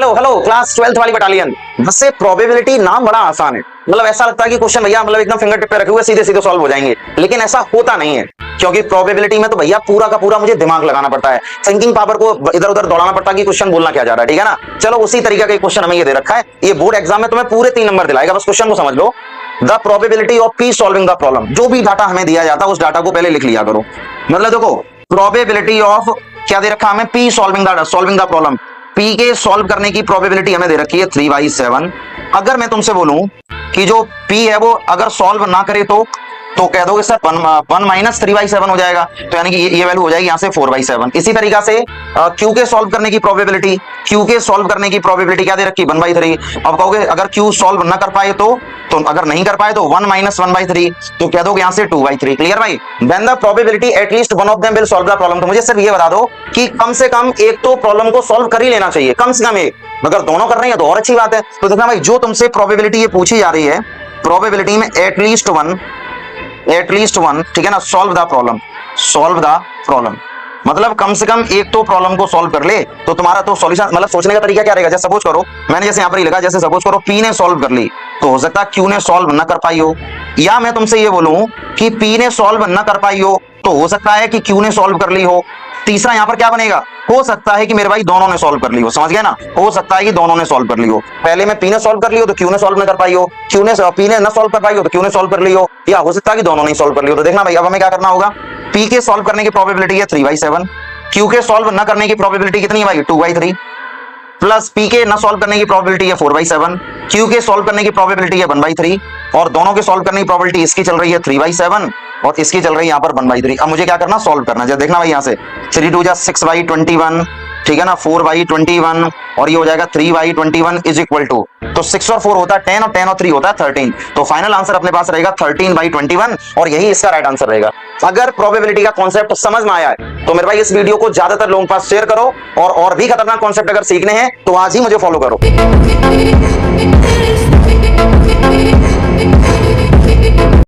Hello hello class 12th वाली battalion. बस से प्रोबेबिलिटी नाम बड़ा आसान है, मतलब ऐसा लगता है कि क्वेश्चन भैया मतलब एकदम फिंगर टिप पे रखे हुए सीधे सीधे सॉल्व हो जाएंगे, लेकिन ऐसा होता नहीं है। क्योंकि प्रोबेबिलिटी में तो भैया पूरा का पूरा मुझे दिमाग लगाना पड़ता है, थिंकिंग पावर को इधर उधर दौड़ाना पड़ता है कि क्वेश्चन बोलना क्या जा रहा है, ठीक है ना। चलो उसी तरीके का क्वेश्चन हमें ये दे रखा है, ये बोर्ड एग्जाम में तुम्हें पूरे 3 नंबर दिलाएगा, बस क्वेश्चन को समझ लो। The probability of P solving the problem, जो भी डाटा हमें दिया जाता है उस डाटा को पहले लिख लिया करो। मतलब देखो प्रोबेबिलिटी ऑफ क्या दे रखा हमें, P solving the problem, P के सॉल्व करने की प्रोबेबिलिटी हमें दे रखी है 3/7। अगर मैं तुमसे बोलूं कि जो पी है वो अगर सॉल्व ना करे तो कह दोगे सर 1 माइनस 3/7 हो जाएगा, तो यानी कि ये वैल्यू हो जाएगी यहाँ से 4/7। इसी तरीका से क्यू के सॉल्व करने की प्रोबेबिलिटी, क्यू के सॉल्व करने की प्रोबेबिलिटी क्या दे रखी, 1/3। अब कहोगे अगर क्यू सॉल्व ना कर पाए तो अगर नहीं कर पाए तो 1 माइनस 1/3, तो कह दोगे यहाँ से 2/3। क्लियर भाई। Then the probability at least one of them will solve the problem, तो मुझे सिर्फ ये बता दो कि कम से कम एक तो प्रॉब्लम को सॉल्व कर ही लेना चाहिए, कम से कम एक। अगर दोनों कर रहे हैं तो और अच्छी बात है। तो देखना भाई, जो तुमसे प्रोबेबिलिटी ये पूछी जा रही है, प्रोबेबिलिटी में एटलीस्ट वन, ठीक है ना, सॉल्व द प्रॉब्लम, मतलब कम से कम एक तो प्रॉब्लम को सॉल्व कर ले तो तुम्हारा तो सॉल्यूशन, मतलब सोचने का तरीका क्या रहेगा। जैसे सपोज करो, मैंने जैसे यहाँ पर ही लगा, जैसे सपोज करो पी ने सॉल्व कर ली, तो हो सकता है क्यू ने सॉल्व न कर पाई हो, या मैं तुमसे ये बोलूं कि पी ने सॉल्व न कर पाई हो तो हो सकता है कि क्यू ने सॉल्व कर ली हो। तीसरा यहाँ पर क्या बनेगा, हो सकता है कि मेरे भाई दोनों ने सॉल्व कर ली हो, समझ गए ना, हो सकता है कि दोनों ने सॉल्व कर ली हो। पहले में पी ने सॉल्व कर ली हो तो क्यू ने सॉल्व न कर पाई हो, पी ने न सॉल्व कर पाई हो तो क्यू ने सॉल्व कर ली हो, या हो सकता है कि दोनों ने सॉल्व कर ली हो। तो देखना भाई, अब हमें क्या करना होगा, पी के सॉल्व करने की प्रोबेबिलिटी है 3/7, क्यू के सॉल्व न करने की प्रोबेबिलिटी कितनी है भाई, 2/3, प्लस पी के न सॉल्व करने की प्रोबेबिलिटी है 4/7, क्यू के सॉल्व करने की प्रोबेबिलिटी है 1/3, और दोनों के सॉल्व करने की प्रोबेबिलिटी इसकी चल रही है 3/7 और इसकी चल रही है यहाँ पर 1/3। अब मुझे क्या करना, सॉल्व करना है। देखना भाई यहाँ से 3 2 जा 6/21, ठीक है ना, 4/21 और ये हो जाएगा 3/21 इज इक्वल टू, तो 6 और 4 होता है 10 और 10 और 3 होता है 13। तो फाइनल आंसर अपने पास रहेगा 13/21 और यही इसका राइट आंसर रहेगा। अगर प्रोबेबिलिटी का कॉन्सेप्ट समझ में आया है तो मेरे भाई इस वीडियो को ज्यादातर लोगों के पास शेयर करो, और भी खतरनाक कॉन्सेप्ट अगर सीखने हैं तो आज ही मुझे फॉलो करो।